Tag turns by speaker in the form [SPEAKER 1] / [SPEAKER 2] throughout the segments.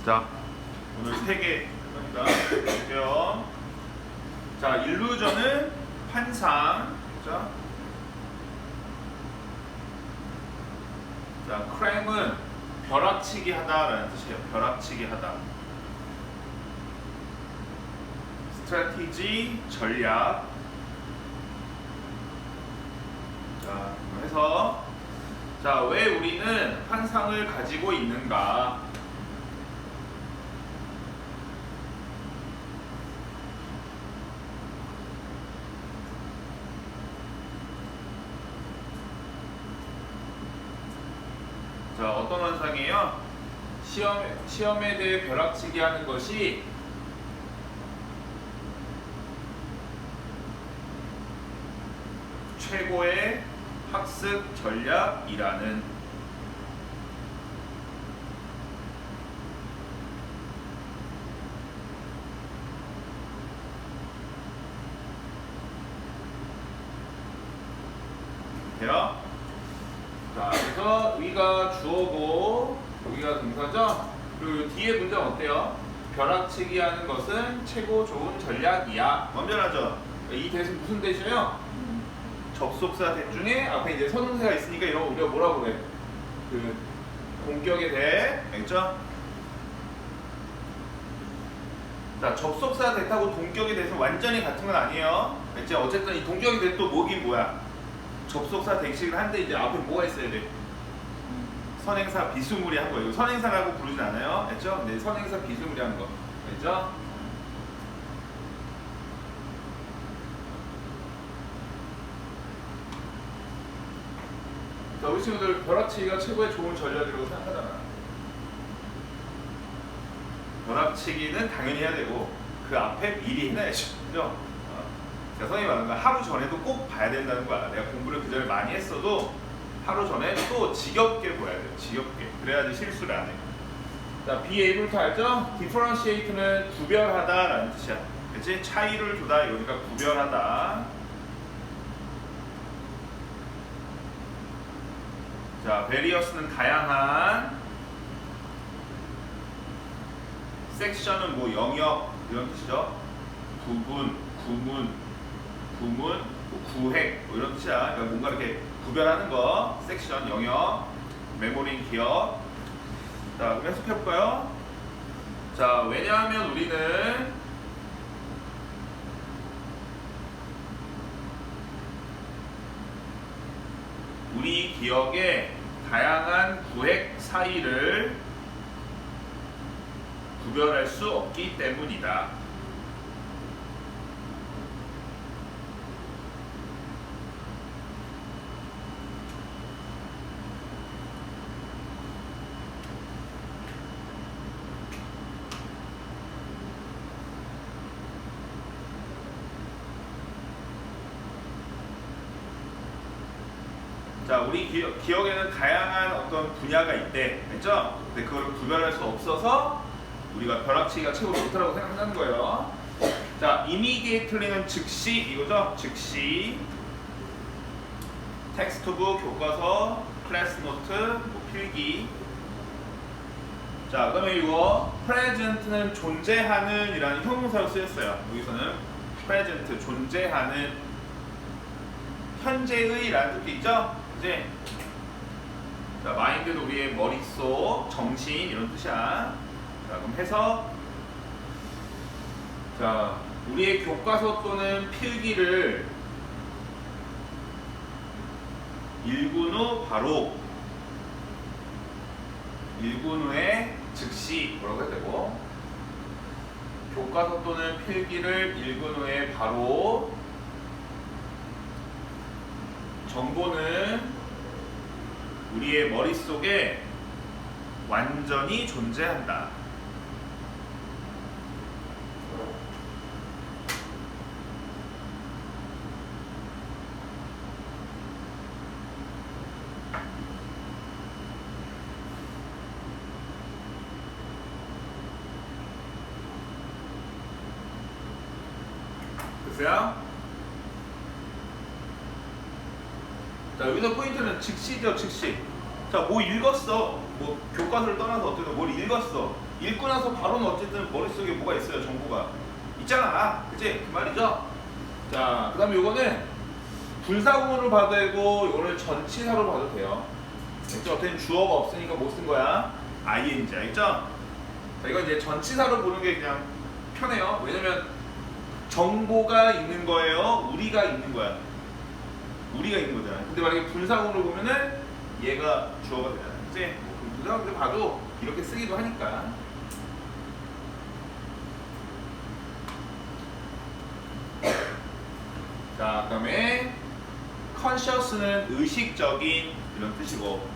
[SPEAKER 1] 자, 오늘 3개 합니다. 볼게요. 자, 일루전은 환상. 자, 크램은 벼락치기 하다라는 뜻이에요. 벼락치기 하다. 스트래티지, 전략. 자, 해서 자, 왜 우리는 환상을 가지고 있는가? 자, 어떤 환상이에요? 시험에 대해 벼락치기 하는 것이 최고의 학습 전략이라는 돼요? 자, 그래서 여기가 주어고 여기가 동사죠? 그리고 뒤에 문장 어때요? 벼락치기 하는 것은 최고 좋은 전략이야. 완전하죠? 이 대신 무슨 대시예요? 접속사 대 중에 앞에 이제 선행사가 있으니까 이런 거 우리가 뭐라고 그래? 그 공격에 대해, 알겠죠? 자, 접속사 대하고 동격에 대해서 완전히 같은 건 아니에요. 알겠지? 어쨌든 이 동격에 대해 또 뭐긴 뭐야? 접속사 대식을 하는데 이제 앞에 뭐가 있어야 돼? 선행사 비스무리한 거예요. 선행사라고 부르진 않아요. 알죠? 네, 선행사 비스무리한 거. 알죠? 자, 우리 친구들 벼락치기가 최고의 좋은 전략이라고 생각하잖아. 벼락치기는 당연히 해야 되고 그 앞에 미리 해놔야죠. 그죠? 제가 선생님이 말하는 거 하루 전에도 꼭 봐야 된다는 거야. 내가 공부를 그 전에 많이 했어도 하루 전에 또 지겹게 봐야 돼요. 지겹게. 그래야지 실수를 안 해요. 자, be able to 알죠? differentiate는 구별하다라는 뜻이야. 그치? 차이를 두다 이러니까 구별하다. 자, various는 다양한. 섹션은 뭐 영역 이런 뜻이죠. 구분, 구문, 구획 뭐 이런 뜻이야. 그러니까 뭔가 이렇게 구별하는 거. 섹션, 영역, 메모리, 기억. 자, 그럼 해석해 볼까요? 자, 왜냐하면 우리는 우리 기억의 다양한 구획 사이를 구별할 수 없기 때문이다. 자, 우리 기억에는 다양한 어떤 분야가 있대. 그렇죠? 근데 그걸 구별할 수 없어서 우리가 벼락치기가 최고 좋다고 생각한다는 거예요. 자, immediately는 즉시 이거죠? 즉시. 텍스트북, 교과서, 클래스 노트, 뭐 필기. 자, 그다음에 이거 present는 존재하는 이라는 형용사로 쓰였어요. 여기서는 present 존재하는 현재의 라는 뜻도 있죠? 이제 자, 마인드는 우리의 머릿속, 정신 이런 뜻이야. 자, 그럼 해서 자, 우리의 교과서 또는 필기를 읽은 후 바로 읽은 후에 즉시 뭐라고 해야 되고 교과서 또는 필기를 읽은 후에 바로 정보는 우리의 머릿속에 완전히 존재한다. 됐어요? 자, 여기서 포인트는 즉시죠, 즉시. 자, 뭐 읽었어. 뭐 교과서를 떠나서 어떻게 뭘 읽었어. 읽고 나서 바로는 어쨌든 머릿속에 뭐가 있어요. 정보가 있잖아. 그치? 그 말이죠. 자, 그 다음에 요거는 분사구문으로 봐도 되고 요거는 전치사로 봐도 돼요. 알겠죠? 어쨌든 주어가 없으니까 못 쓴 거야. ing. 알겠죠? 자, 이건 이제 전치사로 보는 게 그냥 편해요. 왜냐면 정보가 있는 거예요? 우리가 있는 거야? 우리가 있는 거잖아. 근데 만약에 분사구문으로 보면은 얘가 주어가 되잖아. 그치? 분사구문으로 봐도 이렇게 쓰기도 하니까. 자, 그 다음에 conscious는 의식적인 이런 뜻이고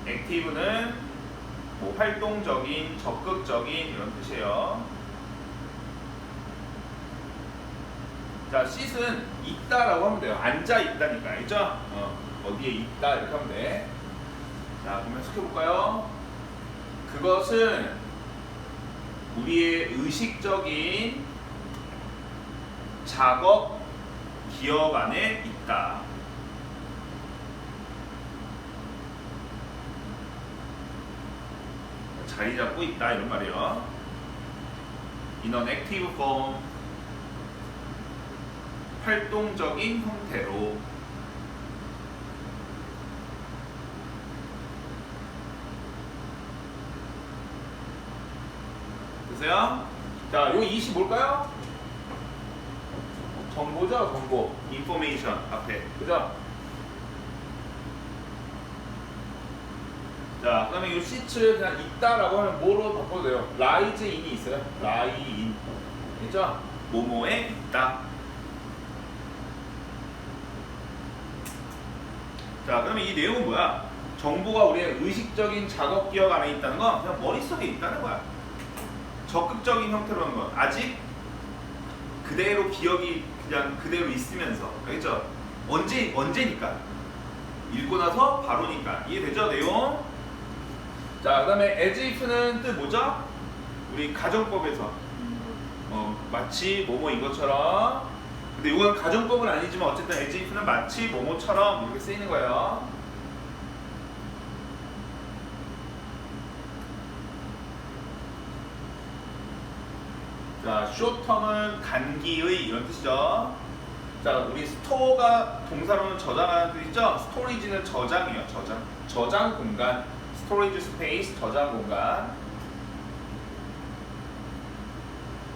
[SPEAKER 1] active는 뭐 활동적인, 적극적인 이런 뜻이에요. 자, sit은 있다라고 하면 돼요. 앉아 있다니까, 알죠? 어디에 있다 이렇게 하면 돼. 자, 그러면 해석해볼까요? 그것은 우리의 의식적인 작업 기억 안에 있다. 자리 잡고 있다 이런 말이에요. In an active form, 활동적인 형태로. 됐어요? 자, 요 20 뭘까요? 정보죠, 정보. information 앞에, 그죠? 자, 그 다음에 이 시트 그냥 있다라고 하면 뭐로 바꿔도 돼요? lies in이 있어요. lie in. 그죠? 뭐뭐에 있다. 자, 그러면 이 내용은 뭐야? 정보가 우리의 의식적인 작업 기억 안에 있다는 건 그냥 머릿속에 있다는 거야. 적극적인 형태로 하는 건 아직 그대로 기억이 그냥 그대로 있으면서, 알겠죠? 언제니까? 읽고 나서 바로니까. 이해되죠, 내용? 자, 그 다음에 as if는 뜻 뭐죠? 우리 가정법에서 마치 뭐뭐인 것처럼. 근데 이건 가정법은 아니지만 어쨌든 as if는 마치 뭐뭐처럼 이렇게 쓰이는 거예요. 자, short term은 단기의 이런 뜻이죠. 자, 우리 store가 동사로는 저장하는 뜻이죠. storage는 저장이에요. 저장 공간. storage space, 저장 공간.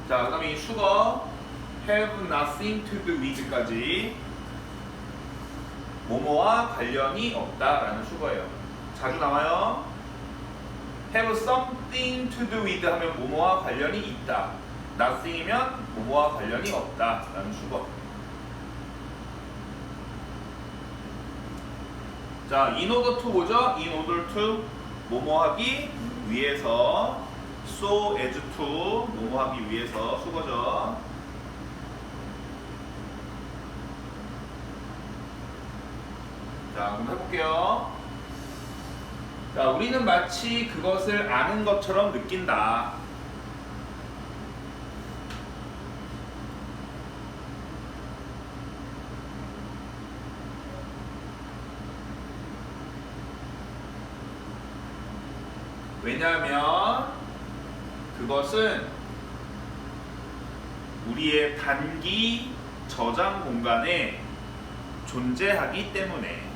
[SPEAKER 1] 자, 그 다음에 이 수거 have nothing to do with까지 뭐뭐와 관련이 없다라는 수거예요. 자주 나와요. have something to do with 하면 뭐뭐와 관련이 있다. nothing이면 뭐뭐와 관련이 없다라는 수거. 자, in order to 뭐죠? in order to 뭐뭐하기 위해서, so as to 뭐뭐하기 위해서 수거죠. 자, 그럼 해볼게요. 자, 우리는 마치 그것을 아는 것처럼 느낀다. 왜냐하면 그것은 우리의 단기 저장 공간에 존재하기 때문에.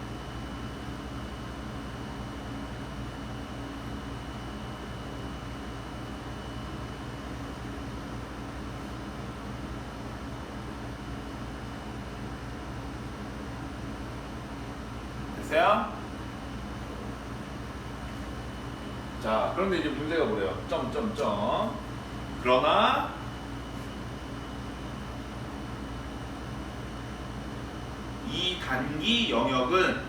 [SPEAKER 1] 됐어요? 자, 그런데 이제 문제가 뭐래요? 점점점. 그러나 이 단기 영역은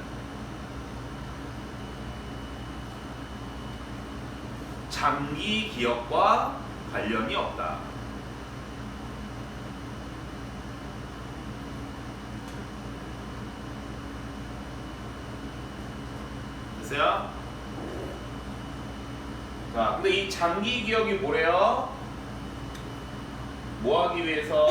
[SPEAKER 1] 장기 기억과 관련이 없다. 됐어요? 자, 근데 이 장기 기억이 뭐래요? 뭐 하기 위해서?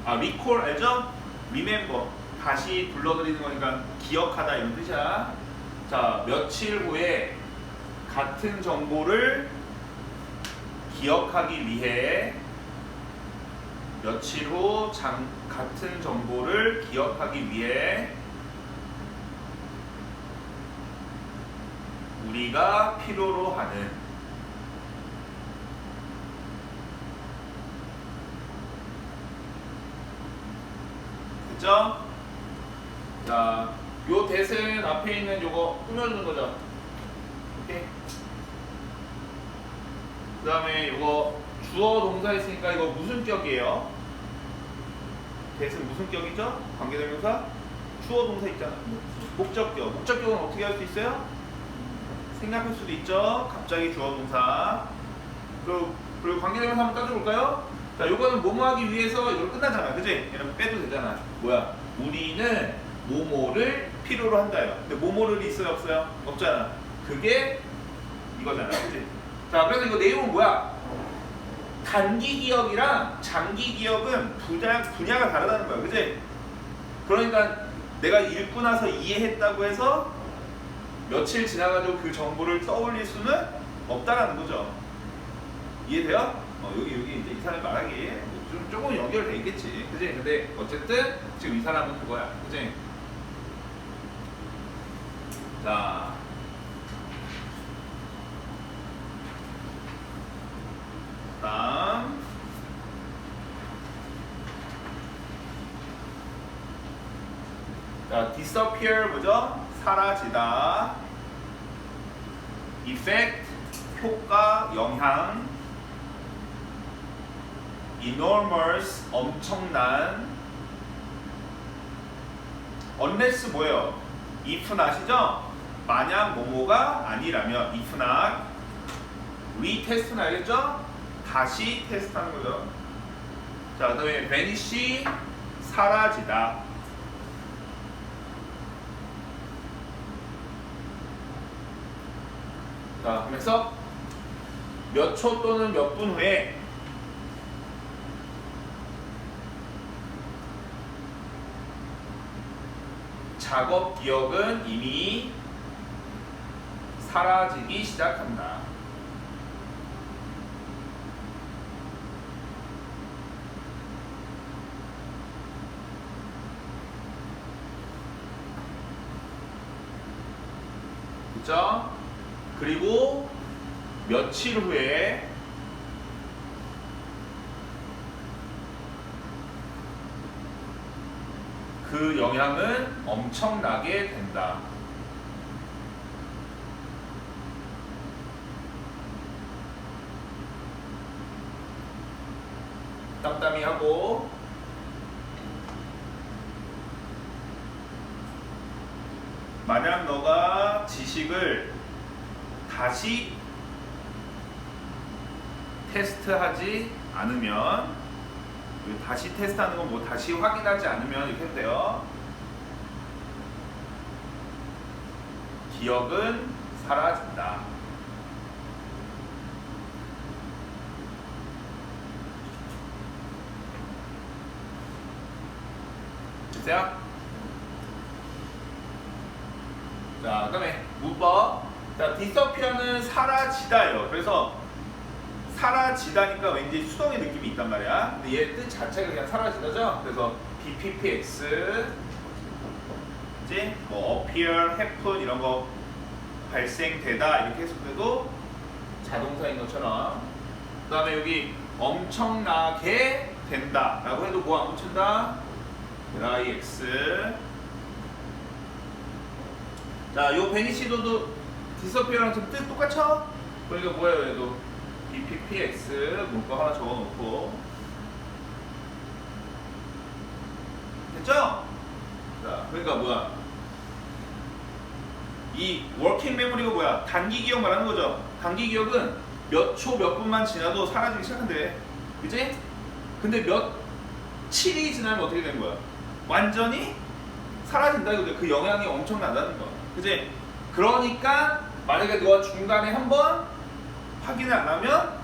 [SPEAKER 1] recall 알죠? remember. 다시 불러들이는 거니까 기억하다 이런 뜻이야. 자, 며칠 후에 같은 정보를 기억하기 위해 며칠 후 같은 정보를 기억하기 위해 우리가 필요로 하는 됐죠? 자, 요 대신 앞에 있는 요거 꾸며주는 거죠. 오케이. 그 다음에 요거 주어 동사 있으니까 이거 무슨 격이에요? 대신 무슨 격이죠? 관계대명사? 주어 동사 있잖아. 목적격. 목적격은 어떻게 할 수 있어요? 생략할 수도 있죠. 갑자기 주어 동사. 그리고 관계대명사 한번 따져볼까요? 자, 요거는 뭐뭐 하기 위해서 이거 끝나잖아. 그지? 이러면 빼도 되잖아. 뭐야? 우리는 뭐뭐를 필요로 한다요. 근데 뭐뭐를 있어요? 없어요? 없잖아. 그게 이거잖아. 그지? 자, 그래서 이거 내용은 뭐야? 단기 기억이랑 장기 기억은 분야가 다르다는 거야. 그지? 그러니까 내가 읽고 나서 이해했다고 해서 며칠 지나가지고 그 정보를 떠올릴 수는 없다라는 거죠. 이해돼요? 여기 이제 이 사람이 말하기 조금 연결돼 있겠지. 그지? 근데 어쨌든 지금 이 사람은 그거야. 그지? 자. 다음. 자, disappear 뭐죠? 사라지다. effect 효과, 영향. enormous 엄청난. unless 뭐예요? if not이죠? 만약 뭐뭐가 아니라면 if not. retest는 알겠죠? 다시 테스트하는 거죠. 자, 그 다음에 vanish 사라지다. 자, 그래서 몇 초 또는 몇 분 후에 작업 기억은 이미 사라지기 시작한다. 그죠? 그리고 며칠 후에 그 영향은 엄청나게 된다. 땀땀이 하고 만약 너가 지식을 다시 테스트하지 않으면, 다시 테스트하는 건 뭐 다시 확인하지 않으면 이렇게 해도 돼요. 기억은 사라진다. 됐어요? 자, 그 다음에 문법. 자, disappear는 사라지다예요. 그래서 사라지다니까 왠지 수동의 느낌이 있단 말이야. 근데 얘 뜻 자체가 그냥 사라지다죠. 그래서 BPPX, 이제 뭐 appear, happen 이런 거 발생되다 이렇게 해석해도 자동사인 것처럼. 그 다음에 여기 엄청나게 된다라고 해도 뭐 안 붙인다? IX. 자, 요 베니시도도 disappear랑 좀 뜻 똑같죠? 그러니까 뭐예요, 얘도? BPPX 문법 하나 적어놓고. 됐죠? 자, 그러니까 뭐야? 이 워킹 메모리가 뭐야? 단기 기억 말하는 거죠. 단기 기억은 몇 초, 몇 분만 지나도 사라지기 시작한대. 그치? 근데 며칠이 지나면 어떻게 되는 거야? 완전히 사라진다 이거죠. 그 영향이 엄청나다는 거. 그치? 그러니까 만약에 너가 중간에 한번 확인을 안 하면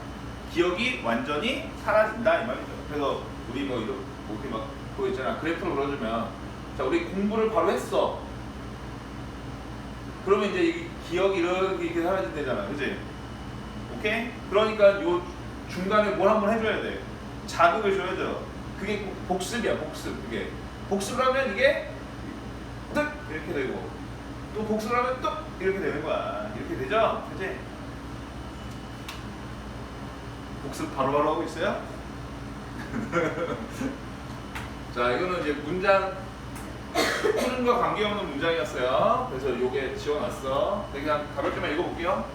[SPEAKER 1] 기억이 완전히 사라진다 이 말이죠. 그래서 우리 뭐 이렇게 막 그거 있잖아. 그래프를 그려주면, 자, 우리 공부를 바로 했어. 그러면 이제 이 기억이 이렇게 사라진다잖아, 그지? 오케이? 그러니까 요 중간에 뭘 한번 해줘야 돼. 자극을 줘야 돼요. 그게 복습이야, 복습. 그게 복습을 하면 이게 뜩 이렇게 되고, 또 복습을 하면 뚝 이렇게 되는 거야. 이렇게 되죠, 그지? 복습 바로바로 하고 있어요? 자, 이거는 이제 문장 푸른과 관계없는 문장이었어요. 그래서 요게 지워놨어. 그냥 가볍게만 읽어볼게요.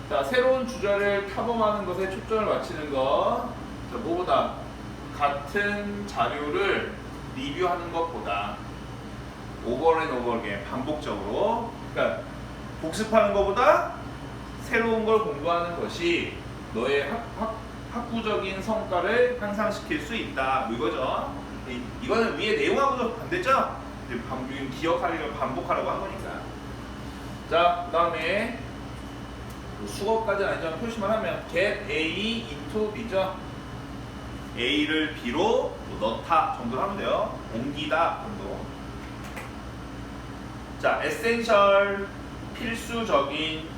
[SPEAKER 1] 자, 새로운 주제를 탐험하는 것에 초점을 맞추는 것. 자, 뭐보다 같은 자료를 리뷰하는 것보다 오버 앤 오버 어게인 반복적으로, 그러니까 복습하는 것보다 새로운 걸 공부하는 것이 너의 학구적인 성과를 향상시킬 수 있다. 뭐 이거죠. 이거는 위에 내용하고도 반대죠. 기억하려고 반복하라고 한 거니까. 자, 그 다음에 수거까지는 아니지만 표시만 하면 get A into B죠. A를 B로 넣다 정도로 하면 돼요. 옮기다 정도. 자, essential 필수적인,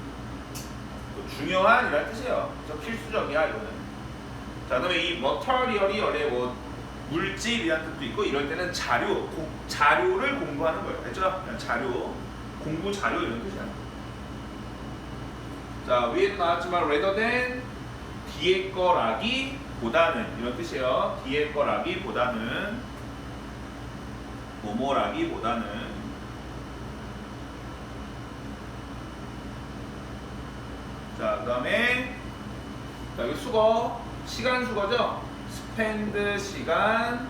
[SPEAKER 1] 중요한 이라는 뜻이에요. 그래서 필수적이야 이거는. 자, 그다음에 이 material이 원래 뭐 물질이라는 뜻도 있고, 이럴 때는 자료를 공부하는 거예요. 알죠? 그냥 자료, 공부 자료 이런 뜻이야. 자, 위에도 나왔지만 rather than 뒤에 거라기 보다는 이런 뜻이에요. 뒤에 거라기 보다는, 뭐뭐라기 보다는. 자, 그 다음에 자, 여기 수거, 시간 수거죠? spend 시간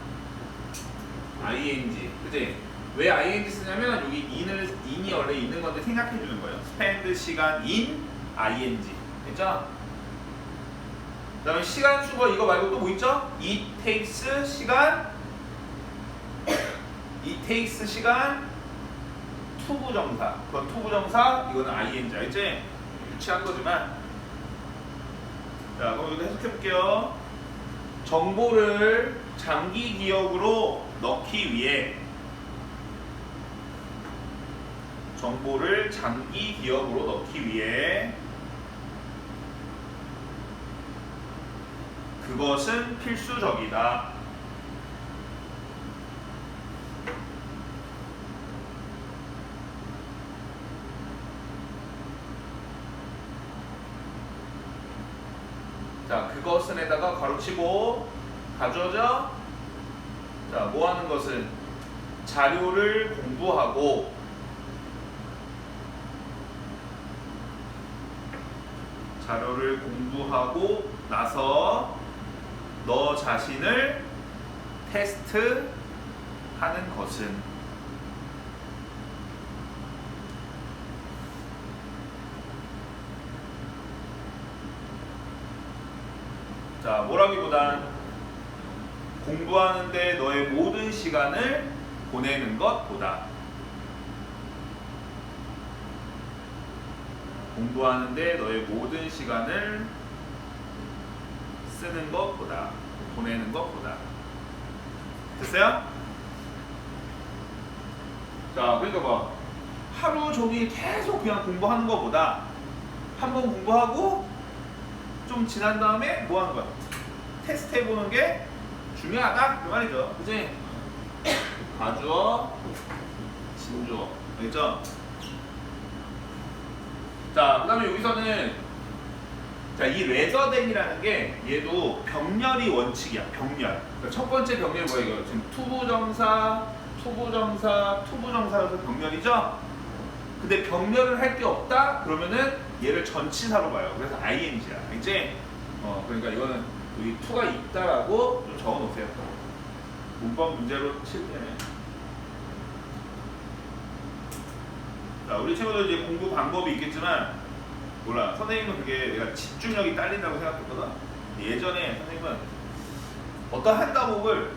[SPEAKER 1] ing, 그치? 왜 ing 쓰냐면 여기 in이 원래 있는 건데 생략해 주는 거예요. spend 시간 in ing, 됐죠? 그 다음에 시간 수거 이거 말고 또 뭐 있죠? it takes 시간 투부정사, 그건 투부정사, 이거는 ing, 알지? 유치한 거지만. 자, 그럼 이거 해석해 볼게요. 정보를 장기 기억으로 넣기 위해, 정보를 장기 기억으로 넣기 위해 그것은 필수적이다. 자, 그것은에다가 가로치고 가져오죠. 자, 뭐 하는 것은 자료를 공부하고, 자료를 공부하고 나서 너 자신을 테스트하는 것은. 자, 뭐라기보단 공부하는데 너의 모든 시간을 보내는 것보다, 공부하는데 너의 모든 시간을 쓰는 것보다, 보내는 것보다. 됐어요? 자, 그러니까 뭐 하루 종일 계속 그냥 공부하는 것보다 한 번 공부하고 좀 지난 다음에 뭐 하는 거야? 테스트 해보는 게 중요하다 그 말이죠. 그치? 가주어, 진주어, 알겠죠? 자, 그 다음에 여기서는 자, 이 rather than이라는 게 얘도 병렬이 원칙이야. 병렬. 그러니까 첫 번째 병렬이 뭐야 이거? 지금 투부정사라서 병렬이죠? 근데 병렬을 할 게 없다? 그러면은 얘를 전치사로 봐요. 그래서 ing야. 이제 그러니까 이거는 여기 to가 있다라고 좀 적어 놓으세요. 문법 문제로 칠 때는. 자, 우리 친구들 이제 공부 방법이 있겠지만, 몰라. 선생님은 그게 내가 집중력이 딸린다고 생각했거든. 예전에 선생님은 어떤 한 과목을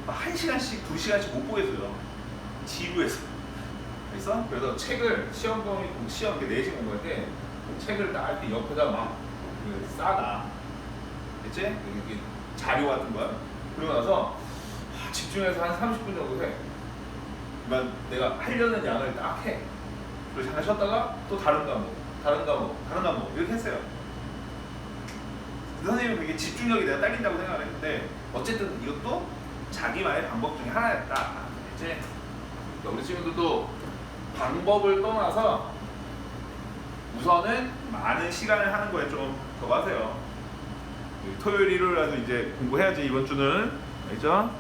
[SPEAKER 1] 1시간씩, 2시간씩 못 보겠어요. 지루해서. 그래서 책을 시험 이렇게 내신 공부할 때 책을 딱 이렇게 옆에다 막 싸다. 됐지? 이렇게 자료 같은 거야. 그러고 나서 집중해서 한 30분 정도 해. 그러니까 내가 하려는 양을 딱 해. 그리고 잠깐 쉬었다가 또 다른 과목 이렇게 했어요. 그 선생님은 그게 집중력이 내가 딸린다고 생각을 했는데 어쨌든 이것도 자기만의 방법 중에 하나였다. 이제 우리 친구들도 방법을 떠나서 우선은 많은 시간을 하는 거에 좀 더 하세요. 토요일 일요일이라도 이제 공부해야지 이번 주는. 알죠?